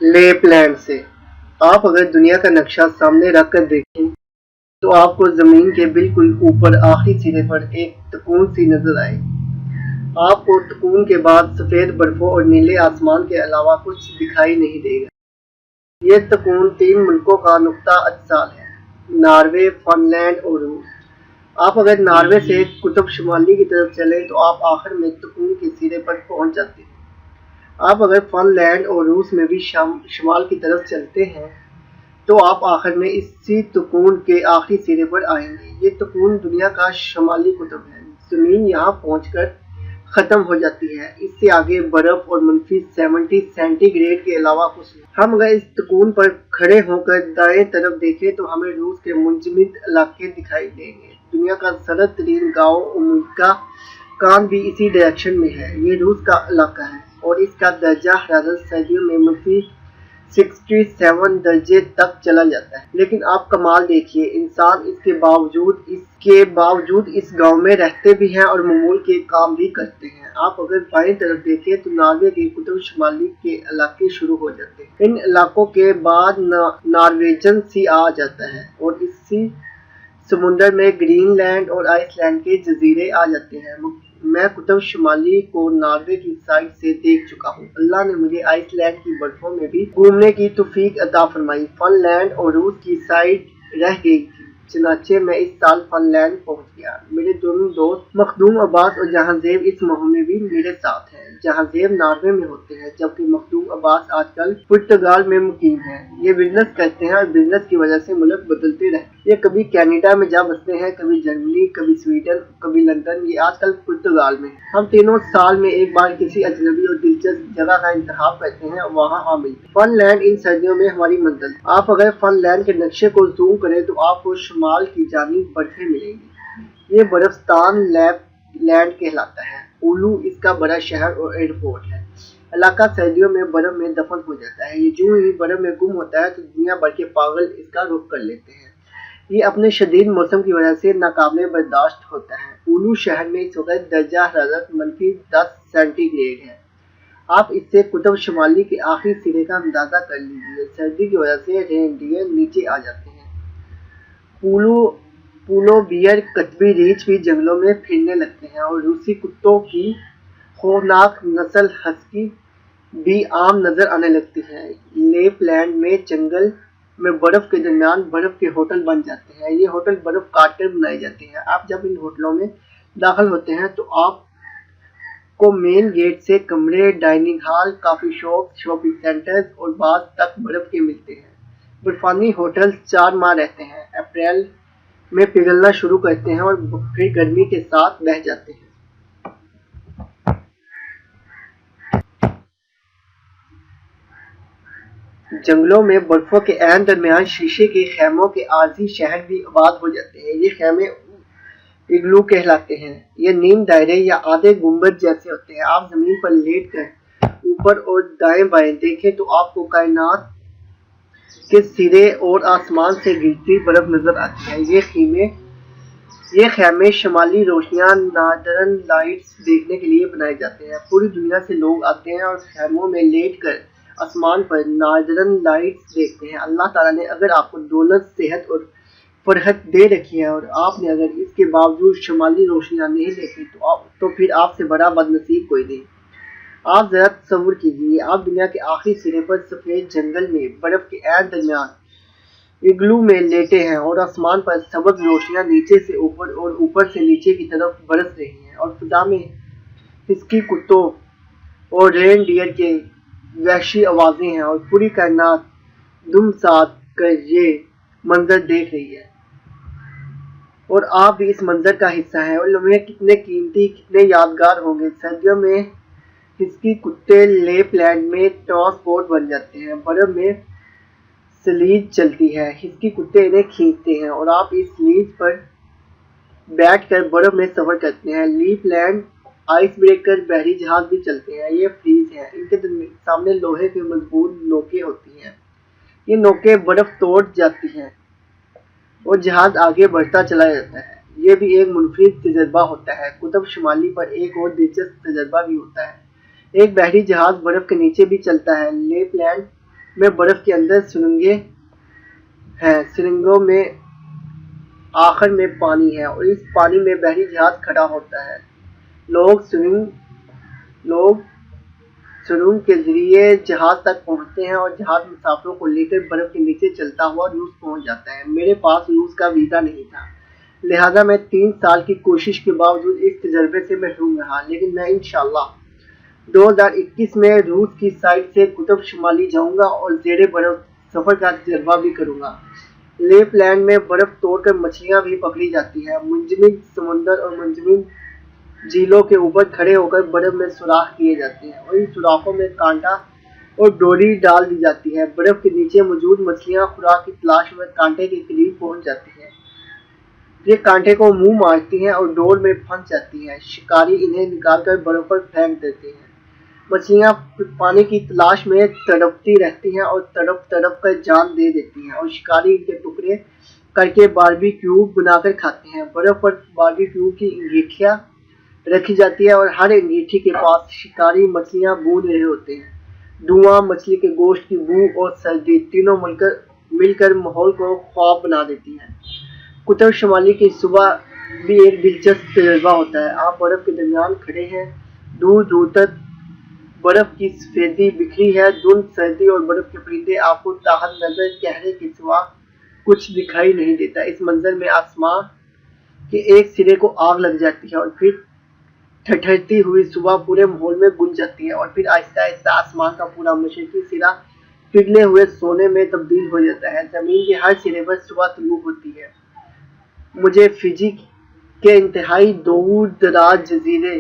लेप लैंड से। आप अगर दुनिया का नक्शा सामने रख कर देखें तो आपको जमीन के बिल्कुल ऊपर आखिरी सिरे पर एक तकून सी नजर आए। आपको तकून के बाद सफेद बर्फों और नीले आसमान के अलावा कुछ दिखाई नहीं देगा। ये तकून 3 मुल्कों का नुक्ता अत्साल है, नॉर्वे, फिनलैंड और रूस। आप अगर नॉर्वे से कुतुब शुमाली की तरफ चलें तो आप आखिर में तकून के सिरे पर पहुंच जाते हैं। आप अगर फिनलैंड और रूस में भी शुमाल की तरफ चलते हैं तो आप आखिर में इसी तकून के आखिरी सिरे पर आएंगे। ये तकून दुनिया का शुमाली कुतुब है। जमीन यहाँ पहुंचकर खत्म हो जाती है। इससे आगे बर्फ और -70 सेंटीग्रेड के अलावा कुछ नहीं। हम अगर इस तकून पर खड़े होकर दाएं तरफ देखें तो हमें रूस के मुंजमद इलाके दिखाई देंगे। दुनिया का सरद तरीन गाँव उम्मीका कान भी इसी डायरेक्शन में है। ये रूस का इलाका है और इसका दर्जा हरारत सर्दियों में -67 दर्जे तक चला जाता है। लेकिन आप कमाल देखिए, इंसान इसके बावजूद इस गांव में रहते भी हैं और मामूल के काम भी करते हैं। आप अगर बाएं तरफ देखें तो नॉर्वे के कुतुब शुमाली के इलाके शुरू हो जाते हैं। इन इलाकों के बाद नॉर्वेजन सी आ जाता है और इसी समुंदर में ग्रीनलैंड और आइसलैंड के जजीरे आ जाते हैं। मैं कुतुब शुमाली को नॉर्वे की साइड से देख चुका हूँ। अल्लाह ने मुझे आइसलैंड की बर्फों में भी घूमने की तौफीक अता फरमाई। फिनलैंड और रूस की साइड रह गई थी, चनाचे मैं इस साल फिनलैंड पहुँच गया। मेरे दोनों दोस्त मखदूम अब्बास और जहांजेब इस मुहिम में भी मेरे साथ हैं। जहांजेब नॉर्वे में होते हैं जबकि मखदूम अब्बास आजकल पुर्तगाल में मुकीम है। ये बिजनेस करते हैं और बिजनेस की वजह से मुल्क बदलते रहते हैं। ये कभी कनाडा में जा बसते हैं, कभी जर्मनी, कभी स्वीडन, कभी लंदन। ये आजकल पुर्तगाल में। हम तीनों साल में एक बार किसी अजनबी और दिलचस्प जगह का इंतखाब करते हैं और वहाँ आ मिलते हैं। फिनलैंड इन सर्दियों में हमारी मंजिल। आप अगर फिनलैंड के नक्शे को जूम करें तो आपको शुमाल की जानिब बर्फें मिलेंगी। ये बर्फस्तान लैंड कहलाता है। उलू इसका बड़ा शहर और एयरपोर्ट है। इलाका सर्दियों में बर्फ में दफन हो जाता है। ये जो ही बर्फ में गुम होता है तो दुनिया भर के पागल इसका रुख कर लेते हैं। ये अपने शदीद मौसम की वजह से नाकाबिले बर्दाश्त होता है। उलू शहर में इस वक्त दर्जा हरारत -10 सेंटीग्रेड है। आप इससे कुतुब शुमाली के आखिरी सिरे का अंदाजा कर लीजिए। सर्दी की वजह से रेनडियर नीचे आ जाते हैं। पूलो बियर कतबी रीछ भी जंगलों में फिरने लगते हैं और रूसी कुत्तों की खौफनाक नस्ल हस्की भी आम नजर आने लगती है। लेपलैंड में जंगल में बर्फ के दरमियान बर्फ के होटल बन जाते हैं। ये होटल बर्फ काट कर बनाए जाते हैं। आप जब इन होटलों में दाखिल होते हैं तो आपको मेन गेट से कमरे, dining hall, coffee shop, shopping centres और बाथ तक बर्फ के मिलते हैं। बर्फानी होटल 4 माह रहते हैं। अप्रैल में पिघलना शुरू करते हैं और फिर गर्मी के साथ बह जाते हैं। जंगलों में बर्फों के ऐन दरमियान शीशे के खेमों के आरजी शहर भी आबाद हो जाते हैं। ये खेमे इग्लू कहलाते हैं। ये नीम दायरे या आधे गुंबद जैसे होते हैं। आप जमीन पर लेट कर ऊपर और दाएं बाएं देखें तो आपको कायनात के सिरे और आसमान से गिरती बर्फ नजर आती है। ये खेमे शुमाली रोशनियां नॉर्दर्न लाइट्स देखने के लिए बनाए जाते हैं। पूरी दुनिया से लोग आते हैं और खेमों में लेट कर आसमान पर नॉर्दर्न लाइट्स देखते हैं। अल्लाह ताला ने अगर आपको दौलत, सेहत और फरहत दे रखी है और आपने अगर इसके बावजूद शुमाली रोशनियां नहीं देखी तो फिर आपसे बड़ा बदनसीब कोई नहीं। आप जरा तस्वुर कीजिए, आप दुनिया के आखिरी सिरे पर सफेद जंगल में बर्फ के ऐन दरमियान इग्लू में लेटे हैं और आसमान पर सबज रोशनियां नीचे से ऊपर और ऊपर से नीचे की तरफ बरस रही हैं और फिजा में हिस्की कुत्तों और रेन डियर के वहशी आवाजें हैं और पूरी कायनात दुम साथ कर ये मंजर देख रही है और आप भी इस मंजर का हिस्सा हैं। और लम्हे कितने कीमती, कितने यादगार होंगे। सर्दियों में हिस्की कुत्ते लेपलैंड में ट्रांसपोर्ट बन जाते हैं। बर्फ में स्लीज चलती है, हिस्की कुत्ते इन्हें खींचते हैं और आप इस स्लीज पर बैठकर बर्फ में सफर करते हैं। लेपलैंड आइस ब्रेकर बहरी जहाज भी चलते हैं। ये फ्रीज हैं, इनके सामने लोहे के मजबूत नोकें होती हैं। ये नोकें बर्फ तोड़ जाती हैं और जहाज आगे बढ़ता चला जाता है। ये भी एक मुनफरिद तजर्बा होता है। कुतुब शुमाली पर एक और दिलचस्प तजर्बा भी होता है। एक बहरी जहाज बर्फ के नीचे भी चलता है। लेपलैंड में बर्फ के अंदर सुरंगें हैं, सुरंगों में आखिर में पानी है और इस पानी में बहरी जहाज खड़ा होता है। लोग सुरंग के जरिए जहाज तक पहुंचते हैं और जहाज मुसाफिरों को लेकर बर्फ के नीचे चलता हुआ रूस पहुंच जाता है। मेरे पास रूस का वीजा नहीं था, लिहाजा मैं 3 साल की कोशिश के बावजूद इस तजर्बे से महरूम रहा, लेकिन मैं इंशाअल्लाह 2021 में रूस की साइड से कुतुब शुमाली जाऊंगा और ज़ेरे बर्फ सफर का तजर्बा भी करूंगा। लेपलैंड में बर्फ तोड़कर मछलियां भी पकड़ी जाती हैं। मुंजमद समुंदर और मुंजमद झीलों के ऊपर खड़े होकर बर्फ में सुराख किए जाते हैं और इन सुराखों में कांटा और डोरी डाल दी जाती है। बर्फ के नीचे मौजूद मछलियां खुराक की तलाश में कांटे के करीब पहुंच जाती हैं। ये कांटे को मुंह मारती हैं और डोर में फंस जाती हैं। शिकारी इन्हें निकालकर बर्फ पर फेंक देते हैं। मछलियां पानी की तलाश में तड़पती रहती हैं और तड़प तड़प कर जान दे देती हैं और शिकारी इनके टुकड़े करके बारबेक्यू बनाकर खाते हैं। बर्फ पर बारबेक्यू की अंगीठियां रखी जाती है और हर अंगीठी के पास शिकारी मछलियां भून रहे होते हैं। धुआं, मछली के गोश्त की बू और सर्दी तीनों मिलकर माहौल को ख्वाब बना देती हैं। कुतुब शुमाली की सुबह भी एक दिलचस्प तजुर्बा होता है। आप बर्फ के दरमियान खड़े हैं, दूर दूर तक बर्फ की सफेदी बिखरी है। धुंध, सर्दी और बर्फ के परिंदे आपको ताहत नजर चेहरे के सिवा कुछ दिखाई नहीं देता। इस मंजर में आसमां के एक सिरे को आग लग जाती है और फिर ठठरती हुई सुबह पूरे माहौल में गुंज जाती है और फिर आहिस्ता आहिस्ता आसमान का पूरा मशरकी सिरा पिघले हुए सोने में तब्दील हो जाता है। जमीन के हर सिरे पर सुबह तुलू होती है। मुझे फिजी के इंतहाई दूर दराज जजीरे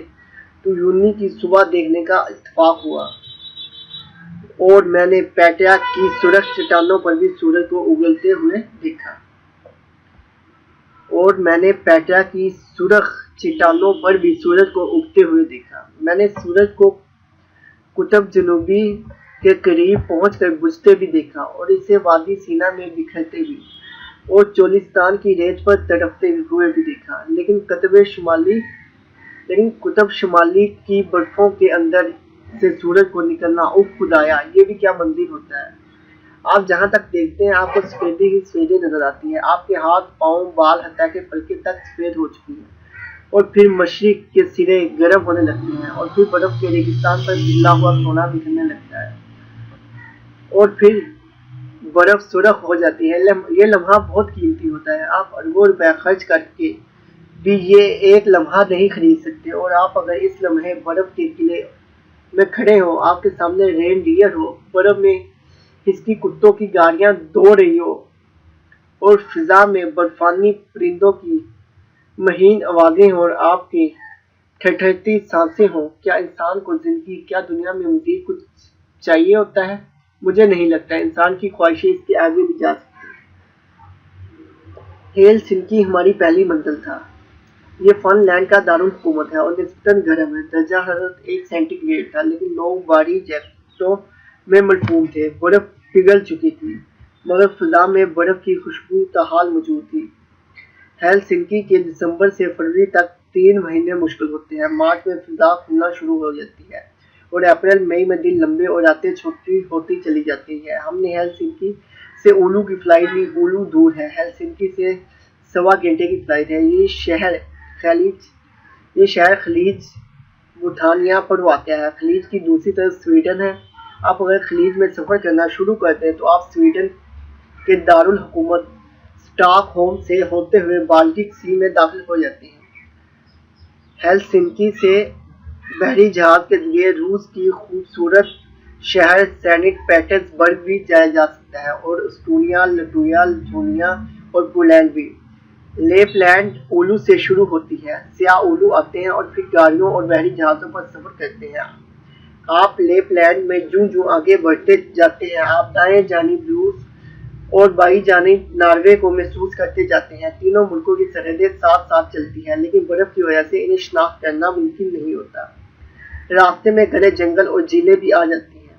ट्यूनी की सुबह देखने का इत्तेफाक हुआ और मैंने पैटिया की सुरख चट्टानों पर भी सूरज को उगलते हुए देखा। मैंने सूरज को कुतुब जनूबी के करीब पहुंचकर बुझते भी देखा और इसे वादी सीना में बिखरते भी और चोलिस्तान की रेत पर तड़पते हुए भी देखा। लेकिन कुतुब शुमाली की बर्फों के अंदर से सूरज को निकलना, उफ खुदाया, ये भी क्या मंदिर होता है। आप जहां तक देखते हैं आपको सफेदी ही सफेदी नजर आती है। आपके हाथ, पांव, बाल, हत्या के पलके तक सफेद हो चुकी हैं और फिर मशरिक के सिरे गर्म होने लगते हैं और फिर बर्फ के रेगिस्तान पर पिघला हुआ सोना बिखरने लगता है और फिर बर्फ सुरख हो जाती है। ये लम्हा बहुत कीमती होता है। आप अरबों रुपए खर्च करके भी ये एक लम्हा नहीं खरीद सकते। और आप अगर इस लम्हे बर्फ के किले में खड़े हो, आपके सामने रेनडियर हो, बर्फ में हिसकी कुत्तों की गाड़ियां दौड़ रही हो और फिजा में बर्फानी परिंदों की महीन आवाजें हो और आपकी ठठरती सांसें हो, क्या इंसान को जिंदगी, क्या दुनिया में मजीद कुछ चाहिए होता है? मुझे नहीं लगता। इंसान की ख्वाहिशें इसके आगे भी जा सकती हैं। हेलसिंकी हमारी पहली मंजिल था। ये फिनलैंड का दारुल हुकूमत है और निस्बतन गर्म है। दर्जा हरारत 1 सेंटीग्रेड था, लेकिन लोग भारी जैकेटों में मलफूम थे। बर्फ पिघल चुकी थी मगर फिजा में बर्फ की खुशबू ताहाल मौजूद थी। हेलसिंकी के दिसंबर से फरवरी तक 3 महीने मुश्किल होते हैं। मार्च में फिजा खुलना शुरू हो जाती है और अप्रैल मई में दिन लंबे और रातें छोटी होती चली जाती है। हमने हेलसिंकी से उलू की फ्लाइट ली। उलू दूर है, हेलसिंकी से 1.25 घंटे की फ्लाइट है। ये शहर खलीज बुथानिया पर वाक़या है। खलीज की दूसरी तरफ स्वीडन है। आप अगर खलीज में सफ़र करना शुरू करते हैं तो आप स्वीडन के दारुल हुकूमत स्टॉकहोम से होते हुए बाल्टिक सी में दाखिल हो जाते हैं। हेलसिंकी से बहरी जहाज के जरिए रूस की खूबसूरत शहर सेंट पीटर्सबर्ग भी जाया जा सकता है और एस्टोनिया, लाटविया, लिथुआनिया और पोलैंड भी। लेपलैंड उलू से शुरू होती है। सियाह उलू आते हैं और फिर गाड़ियों और बहरी जहाज़ों पर सफर करते हैं। आप लेपलैंड में जूं आगे बढ़ते जाते हैं, आप दाएं जानिब रूस और बाई जानिब नॉर्वे को महसूस करते जाते हैं। तीनों मुल्कों की सरहदें साथ साथ चलती हैं, लेकिन बर्फ की वजह से इन्हें शनाख्त करना मुमकिन नहीं होता। रास्ते में घने जंगल और झीलें भी आ जाती हैं,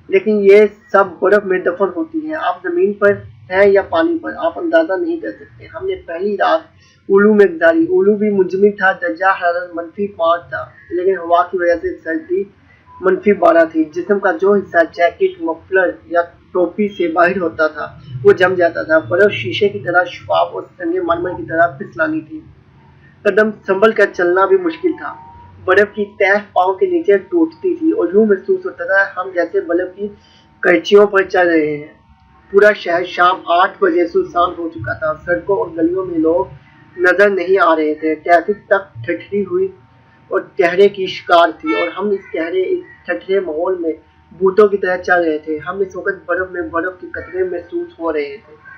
लेकिन ये सब बर्फ में दफन होती हैं। आप जमीन पर हैं या पानी पर, आप अंदाजा नहीं कर सकते। हमने पहली रात उलू में गुजारी। उलू भी मुंजमद था। दर्जा हरारत -5 था, लेकिन हवा की वजह से सर्दी -12 थी। जिस्म का जो हिस्सा जैकेट, मफलर या टोपी से बाहर होता था वो जम जाता था। बर्फ शीशे की तरह शफाफ और संगे मरमर की तरह फिसलानी थी। कदम संभल कर चलना भी मुश्किल था। बर्फ की तह पांव के नीचे टूटती थी और यूं महसूस होता था हम जैसे बर्फ की कैंचियों पर चल रहे हैं। पूरा शहर शाम 8 बजे सुनसान हो चुका था। सड़कों और गलियों में लोग नजर नहीं आ रहे थे। ट्रैफिक तक ठठरी हुई और कहरे की शिकार थी और हम इस ठठरे माहौल में भूतों की तरह चल रहे थे। हम इस वक्त बर्फ में बर्फ के कतरे महसूस हो रहे थे।